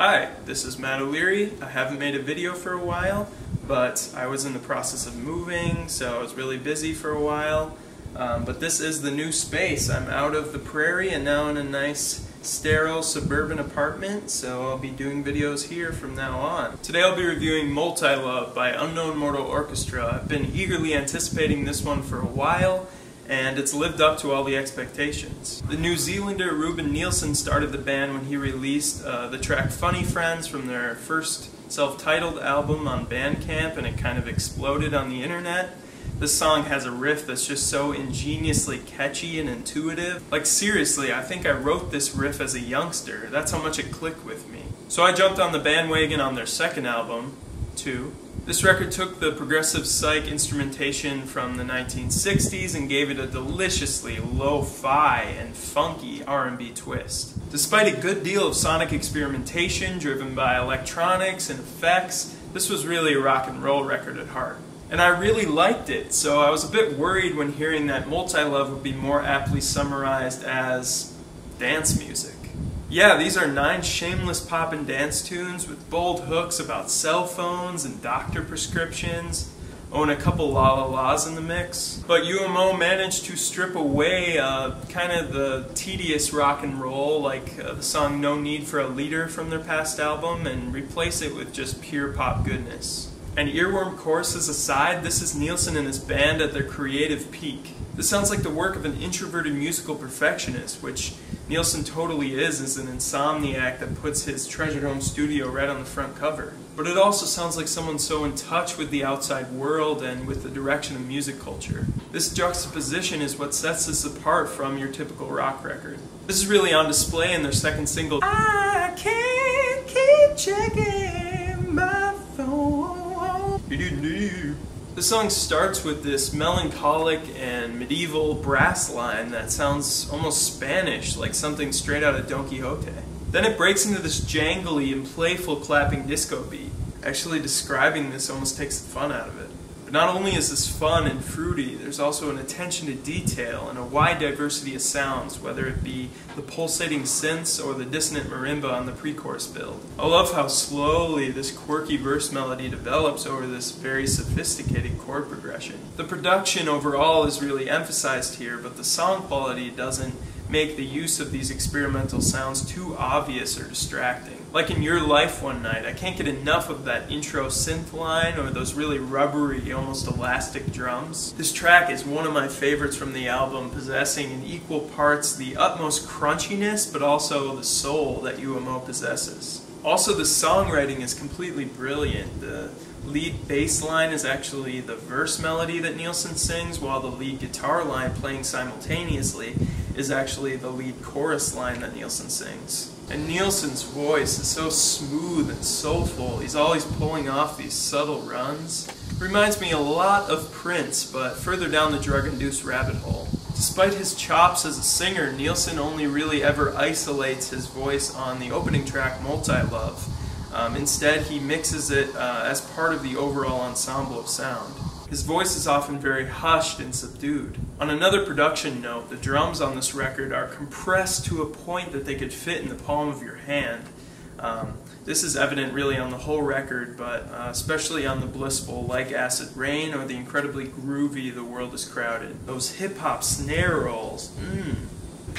Hi, this is Matt O'Leary. I haven't made a video for a while, but I was in the process of moving, so I was really busy for a while. But this is the new space. I'm out of the prairie and now in a nice, sterile, suburban apartment, so I'll be doing videos here from now on. Today I'll be reviewing Multi-Love by Unknown Mortal Orchestra. I've been eagerly anticipating this one for a while, and it's lived up to all the expectations. The New Zealander Ruben Nielsen started the band when he released the track Funny Friends from their first self-titled album on Bandcamp, and it kind of exploded on the internet. This song has a riff that's just so ingeniously catchy and intuitive. Like seriously, I think I wrote this riff as a youngster. That's how much it clicked with me. So I jumped on the bandwagon on their second album, too. This record took the progressive psych instrumentation from the 1960s and gave it a deliciously lo-fi and funky R&B twist. Despite a good deal of sonic experimentation driven by electronics and effects, this was really a rock and roll record at heart. And I really liked it, so I was a bit worried when hearing that Multi-Love would be more aptly summarized as dance music. Yeah, these are 9 shameless pop and dance tunes with bold hooks about cell phones and doctor prescriptions, and a couple la-la-las in the mix. But UMO managed to strip away kind of the tedious rock and roll, like the song No Need for a Leader from their past album, and replace it with just pure pop goodness. And earworm choruses aside, this is Nielsen and his band at their creative peak. This sounds like the work of an introverted musical perfectionist, which Nielsen totally is as an insomniac that puts his treasured home studio right on the front cover. But it also sounds like someone so in touch with the outside world and with the direction of music culture. This juxtaposition is what sets this apart from your typical rock record. This is really on display in their second single, I Can't Keep Checking My Phone. The song starts with this melancholic and medieval brass line that sounds almost Spanish, like something straight out of Don Quixote. Then it breaks into this jangly and playful clapping disco beat. Actually describing this almost takes the fun out of it. But not only is this fun and fruity, there's also an attention to detail and a wide diversity of sounds, whether it be the pulsating synths or the dissonant marimba on the pre-chorus build. I love how slowly this quirky verse melody develops over this very sophisticated chord progression. The production overall is really emphasized here, but the song quality doesn't make the use of these experimental sounds too obvious or distracting. Like in Your Life One Night, I can't get enough of that intro synth line or those really rubbery, almost elastic drums. This track is one of my favorites from the album, possessing in equal parts the utmost crunchiness but also the soul that UMO possesses. Also, the songwriting is completely brilliant. The lead bass line is actually the verse melody that Nielsen sings, while the lead guitar line playing simultaneously is actually the lead chorus line that Nielsen sings. And Nielsen's voice is so smooth and soulful. He's always pulling off these subtle runs. Reminds me a lot of Prince, but further down the drug-induced rabbit hole. Despite his chops as a singer, Nielsen only really ever isolates his voice on the opening track, Multi-Love. Instead, he mixes it as part of the overall ensemble of sound. His voice is often very hushed and subdued. On another production note, the drums on this record are compressed to a point that they could fit in the palm of your hand. This is evident really on the whole record, but especially on the blissful Like Acid Rain or the incredibly groovy The World Is Crowded. Those hip-hop snare rolls,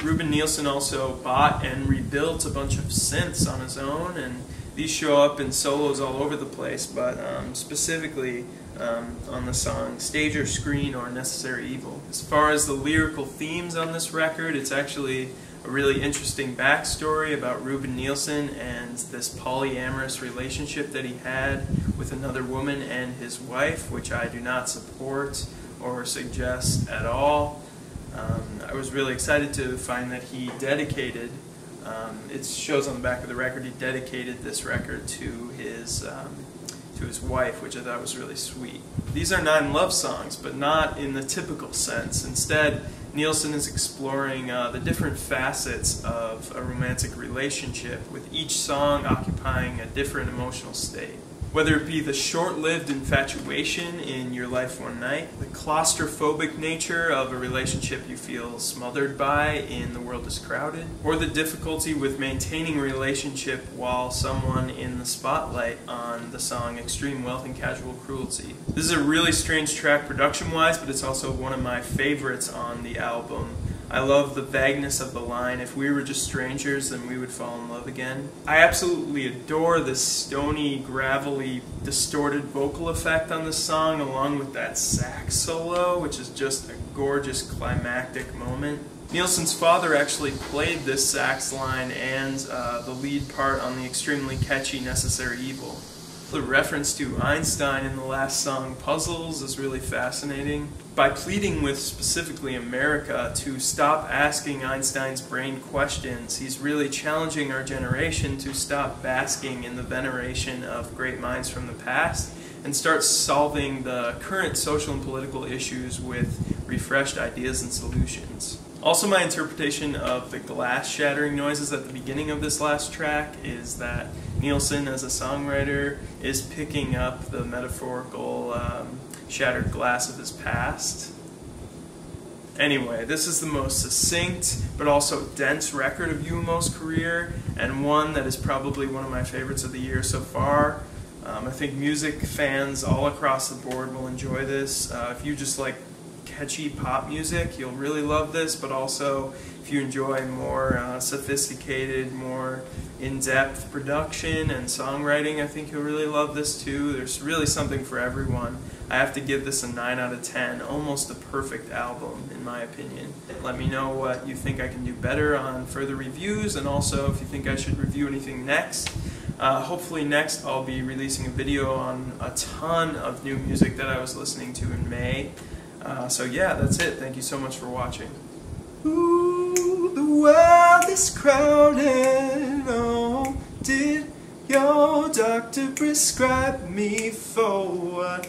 Ruben Nielsen also bought and rebuilt a bunch of synths on his own, and these show up in solos all over the place, but specifically on the song Stage or Screen or Necessary Evil. As far as the lyrical themes on this record, it's actually a really interesting backstory about Ruben Nielsen and this polyamorous relationship that he had with another woman and his wife, which I do not support or suggest at all. I was really excited to find that he dedicated, it shows on the back of the record, he dedicated this record to his wife, which I thought was really sweet. These are 9 love songs, but not in the typical sense. Instead, Nielsen is exploring the different facets of a romantic relationship, with each song occupying a different emotional state. Whether it be the short-lived infatuation in Your Life One Night, the claustrophobic nature of a relationship you feel smothered by in The World Is Crowded, or the difficulty with maintaining a relationship while someone in the spotlight on the song Extreme Wealth and Casual Cruelty. This is a really strange track production-wise, but it's also one of my favorites on the album. I love the vagueness of the line, if we were just strangers, then we would fall in love again. I absolutely adore this stony, gravelly, distorted vocal effect on this song, along with that sax solo, which is just a gorgeous climactic moment. Nilsson's father actually played this sax line and the lead part on the extremely catchy Necessary Evil. The reference to Einstein in the last song, Puzzles, is really fascinating. By pleading with specifically America to stop asking Einstein's brain questions, he's really challenging our generation to stop basking in the veneration of great minds from the past and start solving the current social and political issues with refreshed ideas and solutions. Also, my interpretation of the glass shattering noises at the beginning of this last track is that Nilsson, as a songwriter, is picking up the metaphorical shattered glass of his past. Anyway, this is the most succinct but also dense record of UMO's career, and one that is probably one of my favorites of the year so far. I think music fans all across the board will enjoy this. If you just like catchy pop music, you'll really love this, but also if you enjoy more sophisticated, more in-depth production and songwriting, I think you'll really love this too. There's really something for everyone. I have to give this a 9 out of 10, almost a perfect album in my opinion. Let me know what you think I can do better on further reviews, and also if you think I should review anything next. Hopefully next I'll be releasing a video on a ton of new music that I was listening to in May. So yeah, that's it. Thank you so much for watching. Ooh, the world is crowded. Oh, did your doctor prescribe me for what